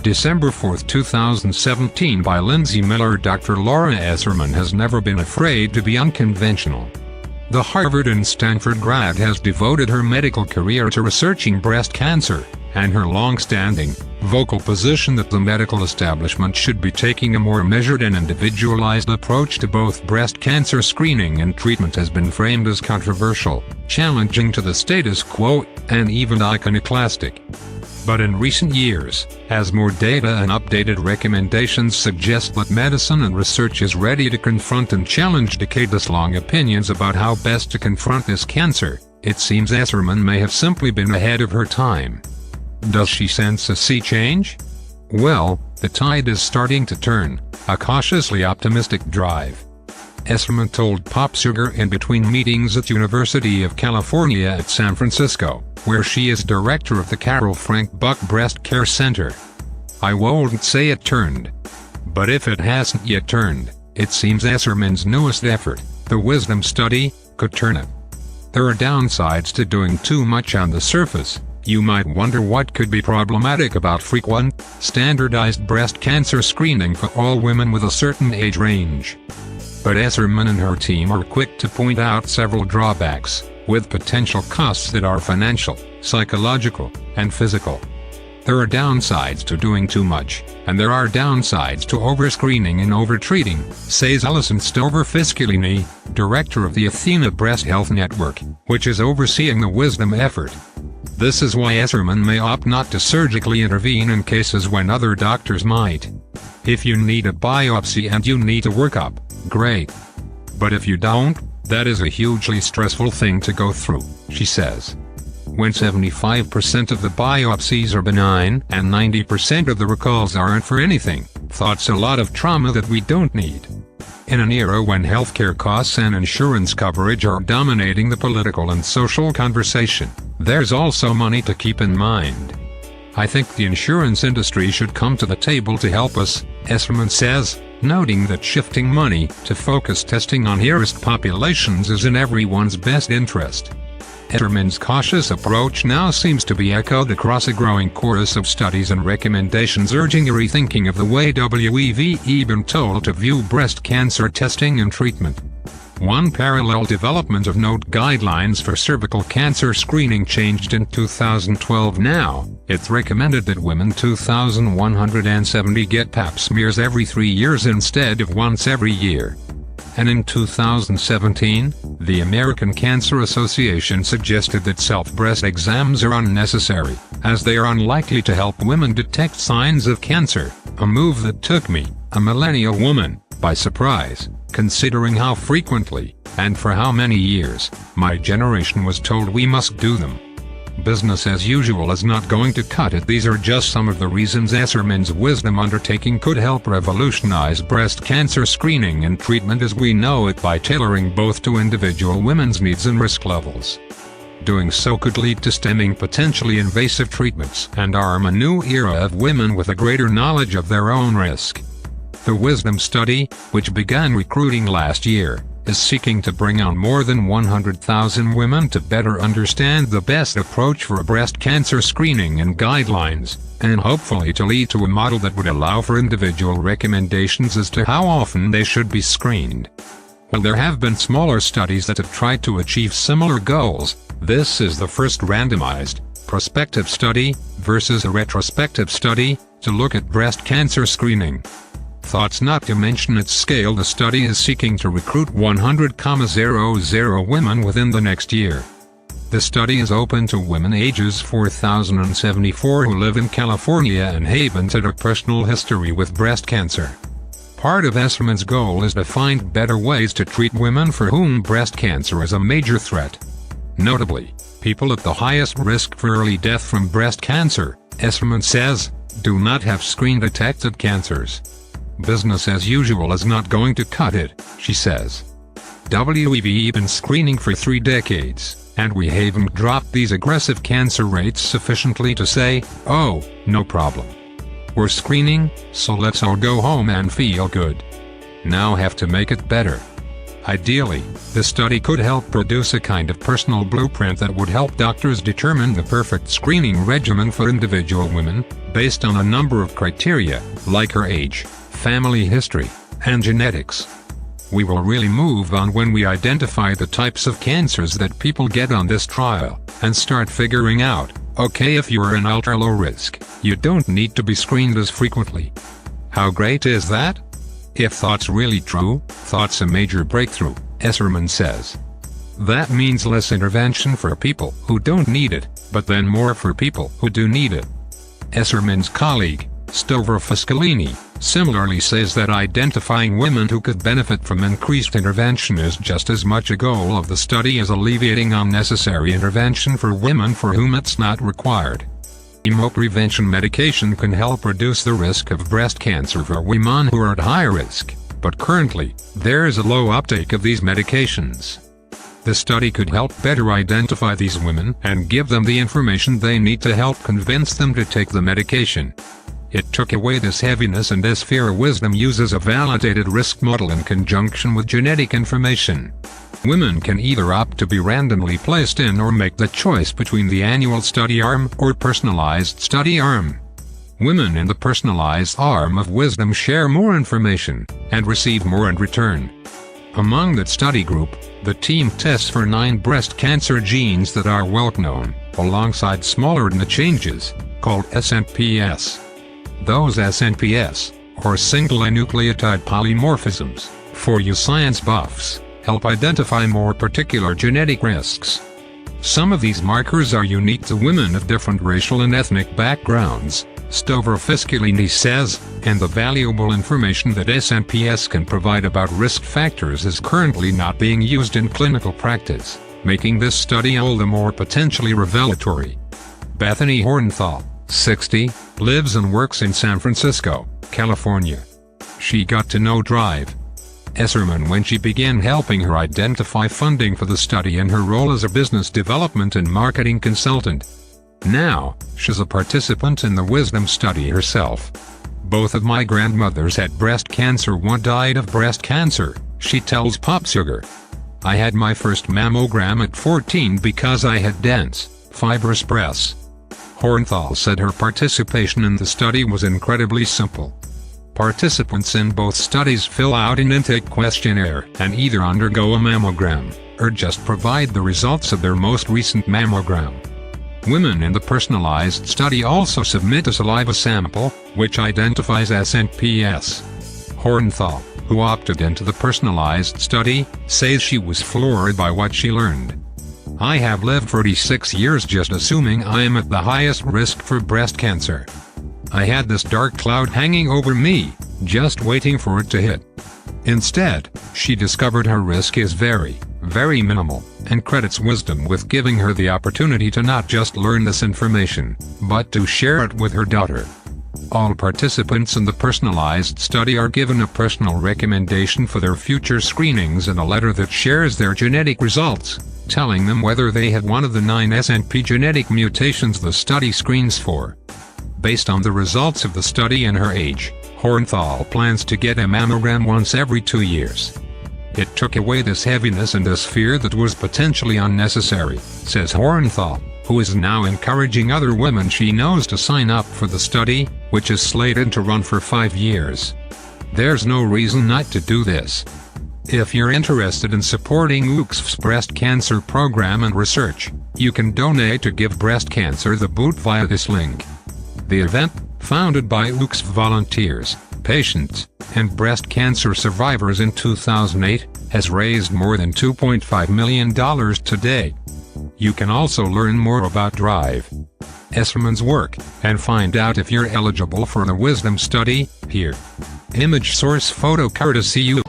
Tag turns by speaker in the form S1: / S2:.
S1: December 4, 2017 by Lindsay Miller. Dr. Laura Esserman has never been afraid to be unconventional. The Harvard and Stanford grad has devoted her medical career to researching breast cancer, and her long-standing, vocal position that the medical establishment should be taking a more measured and individualized approach to both breast cancer screening and treatment has been framed as controversial, challenging to the status quo, and even iconoclastic. But in recent years, as more data and updated recommendations suggest that medicine and research is ready to confront and challenge decades-long opinions about how best to confront this cancer, it seems Esserman may have simply been ahead of her time. Does she sense a sea change? Well, the tide is starting to turn, a cautiously optimistic drive. Esserman told PopSugar in between meetings at University of California at San Francisco, where she is director of the Carol Frank Buck Breast Care Center. "I won't say it turned. But if it hasn't yet turned, it seems Esserman's newest effort, the Wisdom Study, could turn it. There are downsides to doing too much on the surface. You might wonder what could be problematic about frequent, standardized breast cancer screening for all women with a certain age range. But Esserman and her team are quick to point out several drawbacks, with potential costs that are financial, psychological, and physical. There are downsides to doing too much, and there are downsides to overscreening and overtreating, says Alison Stover-Fiscalini, director of the Athena Breast Health Network, which is overseeing the Wisdom effort. This is why Esserman may opt not to surgically intervene in cases when other doctors might. If you need a biopsy and you need a workup, great. But if you don't, that is a hugely stressful thing to go through, she says. When 75% of the biopsies are benign and 90% of the recalls aren't for anything, that's a lot of trauma that we don't need. In an era when healthcare costs and insurance coverage are dominating the political and social conversation, there's also money to keep in mind. I think the insurance industry should come to the table to help us, Esserman says, noting that shifting money to focus testing on high-risk populations is in everyone's best interest. Esserman's cautious approach now seems to be echoed across a growing chorus of studies and recommendations urging a rethinking of the way we've been told to view breast cancer testing and treatment. One parallel development of note: guidelines for cervical cancer screening changed in 2012 now. It's recommended that women 2,170 get pap smears every 3 years instead of once every year. And in 2017, the American Cancer Association suggested that self-breast exams are unnecessary, as they are unlikely to help women detect signs of cancer, a move that took me, a millennial woman, by surprise, considering how frequently, and for how many years, my generation was told we must do them. Business as usual is not going to cut it. These are just some of the reasons Esserman's Wisdom undertaking could help revolutionize breast cancer screening and treatment as we know it by tailoring both to individual women's needs and risk levels. Doing so could lead to stemming potentially invasive treatments and arm a new era of women with a greater knowledge of their own risk. The Wisdom Study, which began recruiting last year, is seeking to bring on more than 100,000 women to better understand the best approach for breast cancer screening and guidelines, and hopefully to lead to a model that would allow for individual recommendations as to how often they should be screened. While there have been smaller studies that have tried to achieve similar goals, this is the first randomized, prospective study, versus a retrospective study, to look at breast cancer screening. Thoughts not to mention its scale. The study is seeking to recruit 100,000 women within the next year. The study is open to women ages 4,074 who live in California and haven't had a personal history with breast cancer. Part of Esserman's goal is to find better ways to treat women for whom breast cancer is a major threat. Notably, people at the highest risk for early death from breast cancer, Esserman says, do not have screen-detected cancers. Business as usual is not going to cut it, she says. We've been screening for 3 decades, and we haven't dropped these aggressive cancer rates sufficiently to say, oh, no problem. We're screening, so let's all go home and feel good. Now have to make it better. Ideally, the study could help produce a kind of personal blueprint that would help doctors determine the perfect screening regimen for individual women, based on a number of criteria, like her age, family history, and genetics. We will really move on when we identify the types of cancers that people get on this trial, and start figuring out, okay, if you're an ultra-low risk, you don't need to be screened as frequently. How great is that? If thought's really true, thought's a major breakthrough, Esserman says. That means less intervention for people who don't need it, but then more for people who do need it. Esserman's colleague, Stover Fuscolini, similarly says that identifying women who could benefit from increased intervention is just as much a goal of the study as alleviating unnecessary intervention for women for whom it's not required. Chemoprevention medication can help reduce the risk of breast cancer for women who are at high risk, but currently, there is a low uptake of these medications. The study could help better identify these women and give them the information they need to help convince them to take the medication. It took away this heaviness, and this fear. Wisdom uses a validated risk model in conjunction with genetic information. Women can either opt to be randomly placed in or make the choice between the annual study arm or personalized study arm. Women in the personalized arm of Wisdom share more information and receive more in return. Among that study group, the team tests for 9 breast cancer genes that are well known, alongside smaller DNA changes, called SNPs. Those SNPs, or single nucleotide polymorphisms, for you science buffs, help identify more particular genetic risks. Some of these markers are unique to women of different racial and ethnic backgrounds, Stover Fuscolini says, and the valuable information that SNPs can provide about risk factors is currently not being used in clinical practice, making this study all the more potentially revelatory. Bethany Hornthal, 60, lives and works in San Francisco, California. She got to know Drive Esserman when she began helping her identify funding for the study in her role as a business development and marketing consultant. Now, she's a participant in the Wisdom study herself. Both of my grandmothers had breast cancer. One died of breast cancer, she tells Pop Sugar. I had my first mammogram at 14 because I had dense, fibrous breasts. Hornthal said her participation in the study was incredibly simple. Participants in both studies fill out an intake questionnaire and either undergo a mammogram, or just provide the results of their most recent mammogram. Women in the personalized study also submit a saliva sample, which identifies SNPs. Hornthal, who opted into the personalized study, says she was floored by what she learned. I have lived 46 years just assuming I am at the highest risk for breast cancer. I had this dark cloud hanging over me, just waiting for it to hit. Instead, she discovered her risk is very, very minimal, and credits Wisdom with giving her the opportunity to not just learn this information, but to share it with her daughter. All participants in the personalized study are given a personal recommendation for their future screenings and a letter that shares their genetic results, telling them whether they have one of the 9 SNP genetic mutations the study screens for. Based on the results of the study and her age, Hornthal plans to get a mammogram once every 2 years. It took away this heaviness and this fear that was potentially unnecessary, says Hornthal, who is now encouraging other women she knows to sign up for the study, which is slated to run for 5 years. There's no reason not to do this. If you're interested in supporting UCSF's breast cancer program and research, you can donate to Give Breast Cancer the Boot via this link. The event, founded by UCSF volunteers, patients, and breast cancer survivors in 2008, has raised more than $2.5 million to date. You can also learn more about Drive Esserman's work, and find out if you're eligible for the Wisdom study, here. Image source photo courtesy you.